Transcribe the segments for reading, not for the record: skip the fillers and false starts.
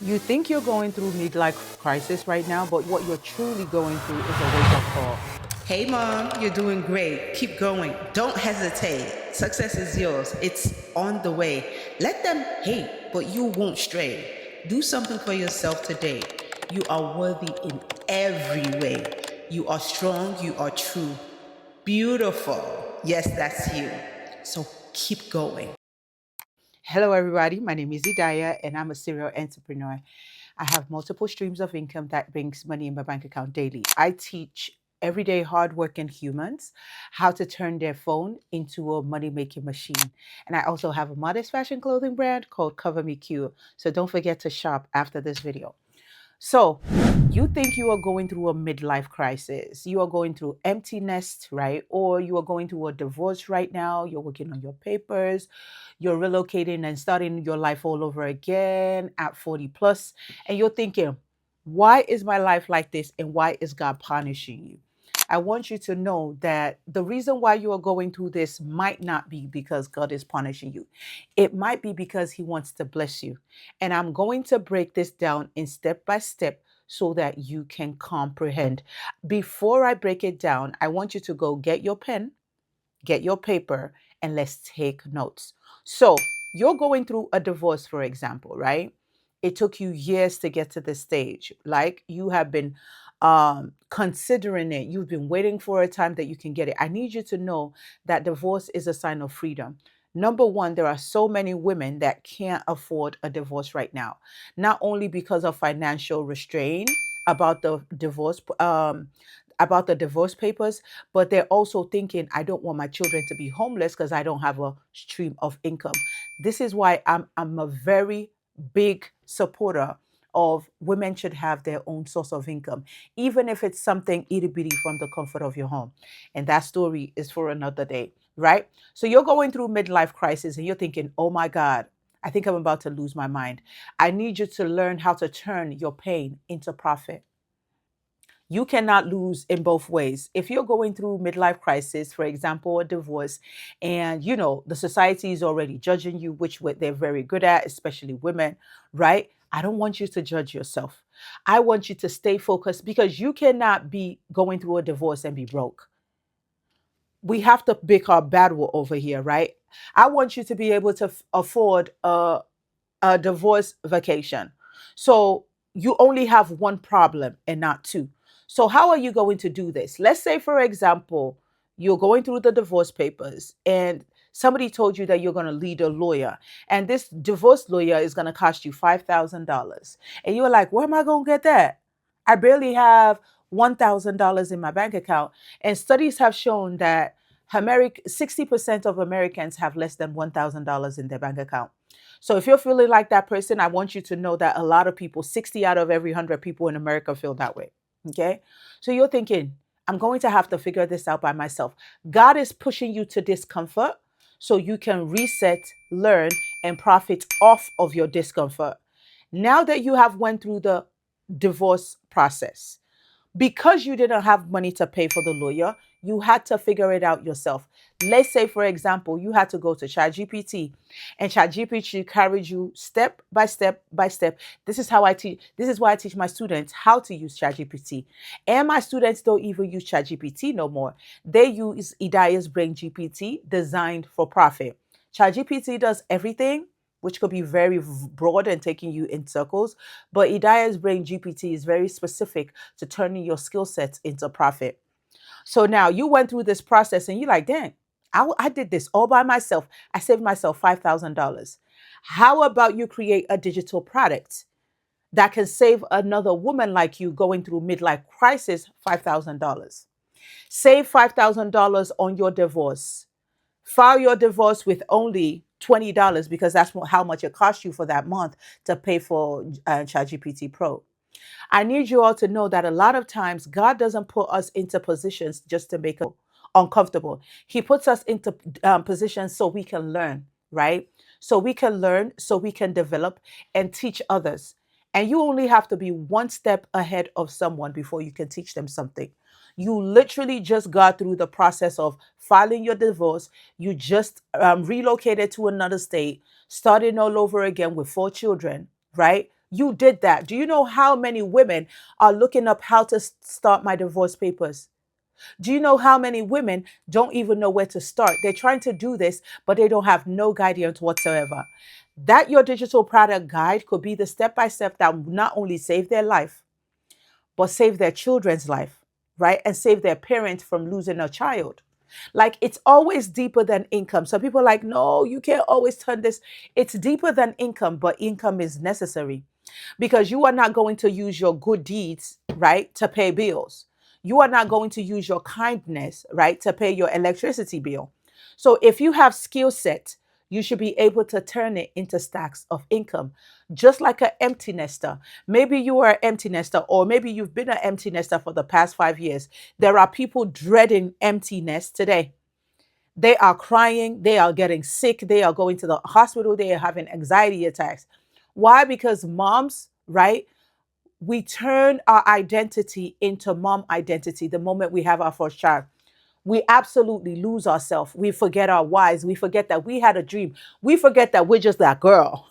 You think you're going through midlife crisis right now, but what you're truly going through is a wake-up call. Hey mom, you're doing great. Keep going. Don't hesitate. Success is yours. It's on the way. Let them hate, but you won't stray. Do something for yourself today. You are worthy in every way. You are strong. You are true. Beautiful. Yes, that's you. So keep going. Hello, everybody. My name is Idaya, and I'm a serial entrepreneur. I have multiple streams of income that brings money in my bank account daily. I teach everyday hardworking humans how to turn their phone into a money-making machine. And I also have a modest fashion clothing brand called Cover Me Q. So don't forget to shop after this video. So, you think you are going through a midlife crisis, you are going through emptiness, right? Or you are going through a divorce right now, you're working on your papers, you're relocating and starting your life all over again at 40 plus, and you're thinking, why is my life like this and why is God punishing you? I want you to know that the reason why you are going through this might not be because God is punishing you. It might be because He wants to bless you. And I'm going to break this down in step by step so that you can comprehend. Before I break it down, I want you to go get your pen, get your paper, and let's take notes. So, you're going through a divorce, for example, right? It took you years to get to this stage. Like you have been considering it, you've been waiting for a time that you can get it. I need you to know that divorce is a sign of freedom. Number one, there are so many women that can't afford a divorce right now, not only because of financial restraint about the divorce papers, but they're also thinking, I don't want my children to be homeless because I don't have a stream of income. This is why I'm a very big supporter of women should have their own source of income, even if it's something itty bitty from the comfort of your home. And that story is for another day, right? So you're going through midlife crisis and you're thinking, oh my God, I think I'm about to lose my mind. I need you to learn how to turn your pain into profit. You cannot lose in both ways. If you're going through midlife crisis, for example, a divorce, and the society is already judging you, which they're very good at, especially women, right? I don't want you to judge yourself. I want you to stay focused because you cannot be going through a divorce and be broke. We have to pick our battle over here, right? I want you to be able to afford a divorce vacation. So you only have one problem and not two. So how are you going to do this? Let's say, for example, you're going through the divorce papers and somebody told you that you're going to lead a lawyer, and this divorce lawyer is going to cost you $5,000. And you're like, where am I going to get that? I barely have $1,000 in my bank account. And studies have shown that 60% of Americans have less than $1,000 in their bank account. So if you're feeling like that person, I want you to know that a lot of people, 60 out of every 100 people in America feel that way. Okay. So you're thinking, I'm going to have to figure this out by myself. God is pushing you to discomfort so you can reset, learn, and profit off of your discomfort. Now that you have went through the divorce process, because you didn't have money to pay for the lawyer, you had to figure it out yourself. Let's say, for example, you had to go to ChatGPT, and ChatGPT carried you step by step by step. This is how I teach. This is why I teach my students how to use ChatGPT. And my students don't even use ChatGPT no more. They use Idaya's Brain GPT, designed for profit. ChatGPT does everything, which could be very broad and taking you in circles. But Idaya's Brain GPT is very specific to turning your skill sets into profit. So now you went through this process and you're like, dang, I did this all by myself. I saved myself $5,000. How about you create a digital product that can save another woman like you going through midlife crisis $5,000? Save $5,000 on your divorce. File your divorce with only $20 because that's how much it costs you for that month to pay for ChatGPT Pro. I need you all to know that a lot of times God doesn't put us into positions just to make us uncomfortable. He puts us into positions so we can learn, right? So we can learn, so we can develop and teach others. And you only have to be one step ahead of someone before you can teach them something. You literally just got through the process of filing your divorce. You just relocated to another state, starting all over again with 4 children, right? You did that. Do you know how many women are looking up how to start my divorce papers? Do you know how many women don't even know where to start? They're trying to do this, but they don't have no guidance whatsoever. That your digital product guide could be the step by step that will not only save their life, but save their children's life, right? And save their parents from losing a child. Like, it's always deeper than income. Some people are like, no, you can't always turn this. It's deeper than income, but income is necessary because you are not going to use your good deeds, right, to pay bills. You are not going to use your kindness, right, to pay your electricity bill. So if you have skill set, you should be able to turn it into stacks of income, just like an empty nester. Maybe you are an empty nester, or maybe you've been an empty nester for the past 5 years. There are people dreading emptiness today. They are crying, they are getting sick, they are going to the hospital, they are having anxiety attacks. Why? Because moms, right? We turn our identity into mom identity the moment we have our first child. We absolutely lose ourselves. We forget our whys. We forget that we had a dream. We forget that we're just that girl.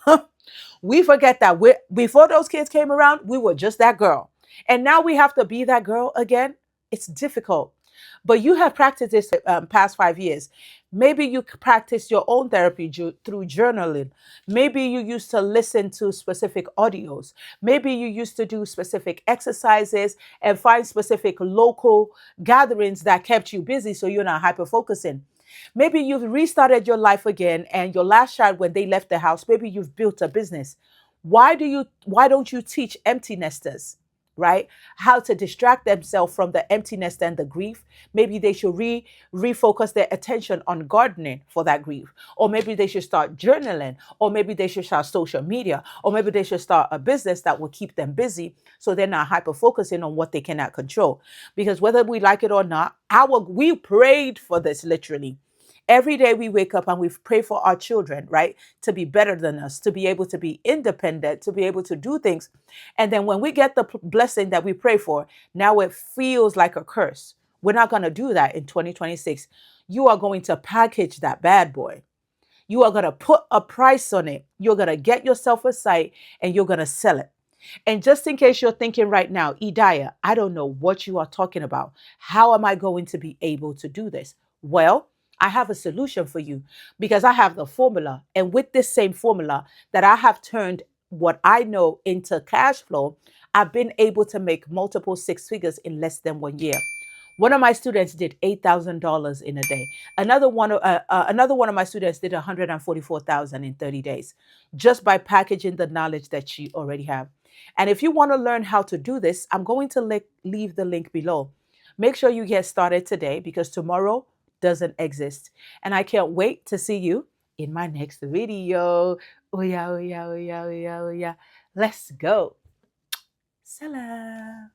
We forget that before those kids came around, we were just that girl. And now we have to be that girl again. It's difficult. But you have practiced this past 5 years. Maybe you practice your own therapy through journaling. Maybe you used to listen to specific audios. Maybe you used to do specific exercises and find specific local gatherings that kept you busy so you're not hyper focusing. Maybe you've restarted your life again and your last child, when they left the house, maybe you've built a business. Why don't you teach empty nesters, right, how to distract themselves from the emptiness and the grief? Maybe they should refocus their attention on gardening for that grief, or maybe they should start journaling, or maybe they should start social media, or maybe they should start a business that will keep them busy so they're not hyper focusing on what they cannot control. Because whether we like it or not, our we prayed for this literally. Every day we wake up and we pray for our children, right? To be better than us, to be able to be independent, to be able to do things. And then when we get the blessing that we pray for, now it feels like a curse. We're not going to do that in 2026. You are going to package that bad boy. You are going to put a price on it. You're going to get yourself a site and you're going to sell it. And just in case you're thinking right now, Idaya, I don't know what you are talking about. How am I going to be able to do this? Well, I have a solution for you because I have the formula. And with this same formula that I have turned what I know into cash flow, I've been able to make multiple six figures in less than 1 year. One of my students did $8,000 in a day. Another one of my students did 144,000 in 30 days, just by packaging the knowledge that she already have. And if you want to learn how to do this, I'm going to leave the link below. Make sure you get started today because tomorrow doesn't exist. And I can't wait to see you in my next video. Oh yeah, oh yeah, oh yeah, oh yeah, oh yeah. Let's go. Salam.